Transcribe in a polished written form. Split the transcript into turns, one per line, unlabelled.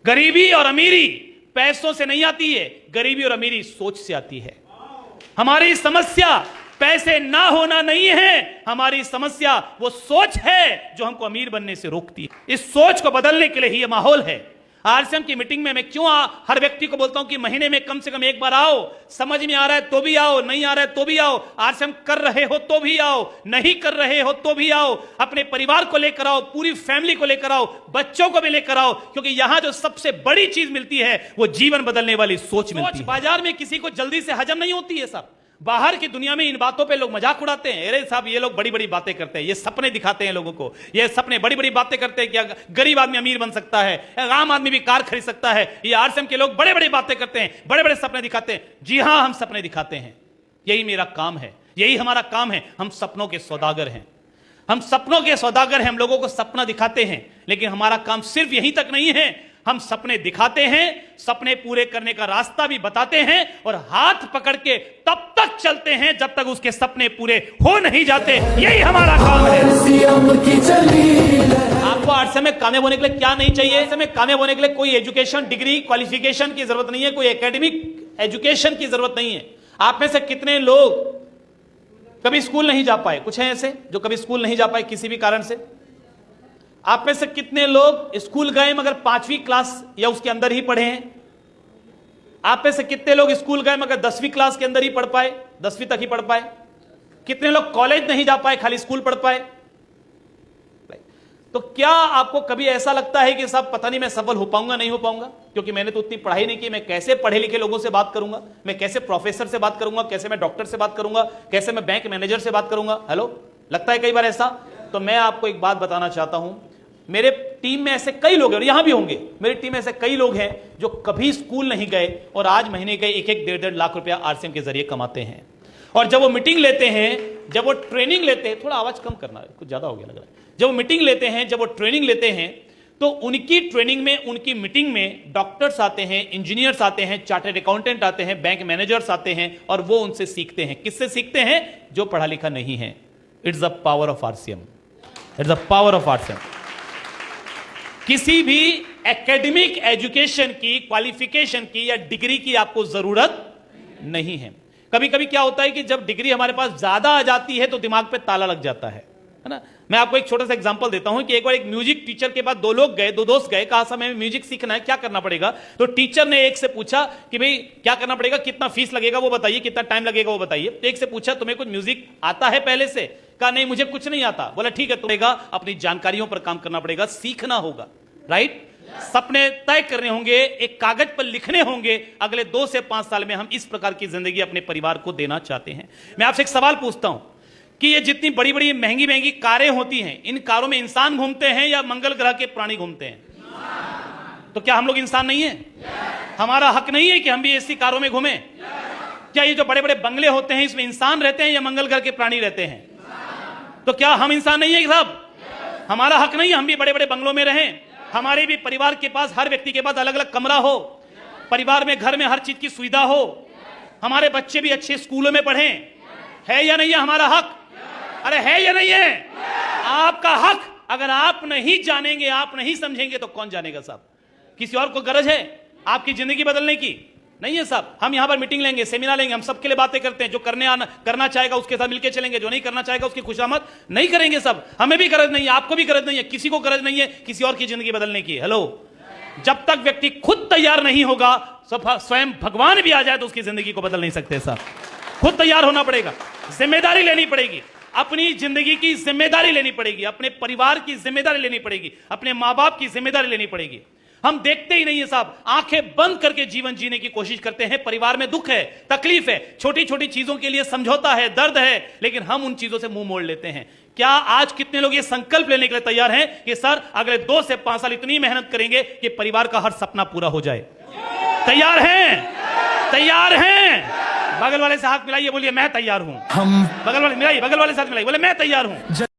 गरीबी और अमीरी पैसों से नहीं आती है, गरीबी और अमीरी सोच से आती है। हमारी समस्या पैसे ना होना नहीं है, हमारी समस्या वो सोच है जो हमको अमीर बनने से रोकती है। इस सोच को बदलने के लिए ही ये माहौल है। आरसीएम की मीटिंग में मैं क्यों हर व्यक्ति को बोलता हूं कि महीने में कम से कम एक बार आओ, समझ में आ रहा है तो भी आओ, नहीं आ रहा है तो भी आओ, आरसीएम कर रहे हो तो भी आओ, नहीं कर रहे हो तो भी आओ, अपने परिवार को लेकर आओ, पूरी फैमिली को लेकर आओ, बच्चों को भी लेकर आओ, क्योंकि यहां जो सबसे बड़ी चीज मिलती है वो जीवन बदलने वाली सोच मिलती है। बाजार में किसी को जल्दी से हजम नहीं होती है साहब। बाहर की दुनिया में इन बातों पे लोग मजाक उड़ाते हैं, अरे साहब ये लोग बड़ी बड़ी बातें करते हैं, ये सपने दिखाते हैं लोगों को, ये सपने बड़ी बड़ी बातें करते हैं कि गरीब आदमी अमीर बन सकता है, आम आदमी भी कार खरीद सकता है। ये आरसीएम के लोग बड़े बड़ी बातें करते हैं, बड़े बड़े सपने दिखाते हैं। जी हां, हम सपने दिखाते हैं, यही मेरा काम है, यही हमारा काम है। हम सपनों के सौदागर हैं, हम सपनों के सौदागर हैं। हम लोगों को सपना दिखाते हैं, लेकिन हमारा काम सिर्फ यहीं तक नहीं है। हम सपने दिखाते हैं, सपने पूरे करने का रास्ता भी बताते हैं और हाथ पकड़ के तब तक चलते हैं जब तक उसके सपने पूरे हो नहीं जाते। यही हमारा काम है। आपको आरसीएम में कामयाब होने के लिए क्या नहीं चाहिए? आरसीएम में कामयाब होने के लिए कोई एजुकेशन, डिग्री, क्वालिफिकेशन की जरूरत नहीं है, कोई एकेडमिक एजुकेशन की जरूरत नहीं है। आप में से कितने लोग कभी स्कूल नहीं जा पाए? कुछ हैं ऐसे जो कभी स्कूल नहीं जा पाए किसी भी कारण से? आप में से कितने लोग स्कूल गए मगर 5वीं क्लास या उसके अंदर ही पढ़े हैं? आप में से कितने लोग स्कूल गए मगर 10वीं क्लास के अंदर ही पढ़ पाए, 10वीं तक ही पढ़ पाए? कितने लोग कॉलेज नहीं जा पाए, खाली स्कूल पढ़ पाए? तो क्या आपको कभी ऐसा लगता है कि साहब पता नहीं मैं सफल हो पाऊंगा, नहीं हो पाऊंगा, क्योंकि मैंने तो उतनी पढ़ाई नहीं की, मैं कैसे पढ़े लिखे लोगों से बात करूंगा, मैं कैसे प्रोफेसर से बात करूंगा, कैसे मैं डॉक्टर से बात करूंगा, कैसे मैं बैंक मैनेजर से बात करूंगा? हेलो, लगता है कई बार ऐसा? तो मैं आपको एक बात बताना चाहता हूं, मेरे टीम में ऐसे कई लोग हैं और यहां भी होंगे, मेरी टीम में ऐसे कई लोग हैं जो कभी स्कूल नहीं गए और आज महीने के 1-1, 1.5 लाख रुपया आरसीएम के जरिए कमाते हैं। और जब वो मीटिंग लेते हैं, जब वो ट्रेनिंग लेते हैं, थोड़ा आवाज कम करना है, कुछ ज्यादा हो गया लग रहा है। जब वो मीटिंग लेते हैं, जब वो ट्रेनिंग लेते हैं, तो उनकी ट्रेनिंग में, उनकी मीटिंग में डॉक्टर्स आते हैं, इंजीनियर्स आते हैं, चार्टर्ड अकाउंटेंट आते हैं, बैंक मैनेजर्स आते हैं और वो उनसे सीखते हैं। किससे सीखते हैं? जो पढ़ा लिखा नहीं है। It's the power of RCM, it's the power of RCM. किसी भी एकेडमिक एजुकेशन की, क्वालिफिकेशन की या डिग्री की आपको जरूरत नहीं है। कभी कभी क्या होता है कि जब डिग्री हमारे पास ज्यादा आ जाती है तो दिमाग पे ताला लग जाता है ना। मैं आपको एक छोटा सा एग्जांपल देता हूं कि एक बार एक म्यूजिक टीचर के पास दो दोस्त गए, कहा साहब हमें म्यूजिक सीखना है, क्या करना पड़ेगा? तो टीचर ने एक से पूछा कि भाई क्या करना पड़ेगा, कितना फीस लगेगा वो बताइए, कितना टाइम लगेगा वो बताइए। तो एक से पूछा तुम्हें कुछ म्यूजिक आता है पहले से? कहा नहीं मुझे कुछ नहीं आता। बोला ठीक है, तुम्हें अपनी जानकारियों पर काम करना पड़ेगा, सीखना होगा, राइट? सपने तय करने होंगे, एक कागज पर लिखने होंगे, अगले 2 से 5 साल में हम इस प्रकार की जिंदगी अपने परिवार को देना चाहते हैं। मैं आपसे एक सवाल पूछता हूं कि ये जितनी बड़ी बड़ी महंगी महंगी कारें होती हैं, इन कारों में इंसान घूमते हैं या मंगल ग्रह के प्राणी घूमते हैं? तो क्या हम लोग इंसान नहीं है? हमारा हक नहीं है कि हम भी ऐसी कारों में घूमें? क्या ये जो बड़े बड़े बंगले होते हैं इसमें इंसान रहते हैं या मंगल ग्रह के प्राणी रहते हैं? तो क्या हम इंसान नहीं है साहब? हमारा हक नहीं है हम भी बड़े बड़े बंगलों में रहें? हमारे भी परिवार के पास, हर व्यक्ति के पास अलग अलग कमरा हो, परिवार में, घर में हर चीज की सुविधा हो, हमारे बच्चे भी अच्छे स्कूलों में पढ़ें। है या नहीं है हमारा हक? अरे है या नहीं है? आपका हक अगर आप नहीं जानेंगे, आप नहीं समझेंगे तो कौन जानेगा साहब? किसी और को गरज है आपकी जिंदगी बदलने की? नहीं है साहब। हम यहां पर मीटिंग लेंगे, सेमिनार लेंगे, हम सबके लिए बातें करते हैं। जो करना चाहेगा उसके साथ मिलकर चलेंगे, जो नहीं करना चाहेगा उसकी खुशामद नहीं करेंगे सब। हमें भी गरज नहीं है, आपको भी गरज नहीं है, किसी को गरज नहीं है किसी और की जिंदगी बदलने की। हेलो, जब तक व्यक्ति खुद तैयार नहीं होगा, स्वयं भगवान भी आ जाए तो उसकी जिंदगी को बदल नहीं सकते साहब। खुद तैयार होना पड़ेगा, जिम्मेदारी लेनी पड़ेगी, अपनी जिंदगी की जिम्मेदारी लेनी पड़ेगी, अपने परिवार की जिम्मेदारी लेनी पड़ेगी, अपने मां बाप की जिम्मेदारी लेनी पड़ेगी। हम देखते ही नहीं है साहब, आंखें बंद करके जीवन जीने की कोशिश करते हैं। परिवार में दुख है, तकलीफ है, छोटी छोटी चीजों के लिए समझौता है, दर्द है, लेकिन हम उन चीजों से मुंह मोड़ लेते हैं। क्या आज कितने लोग ये संकल्प लेने के लिए तैयार हैं कि सर अगले 2 से 5 साल इतनी मेहनत करेंगे कि परिवार का हर सपना पूरा हो जाए? तैयार हैं? तैयार हैं? बगल वाले से हाथ मिलाइए, बोलिए मैं तैयार हूं। हम बगल वाले मिलाइए, बगल वाले साथ मिलाइए, बोले मैं तैयार हूं।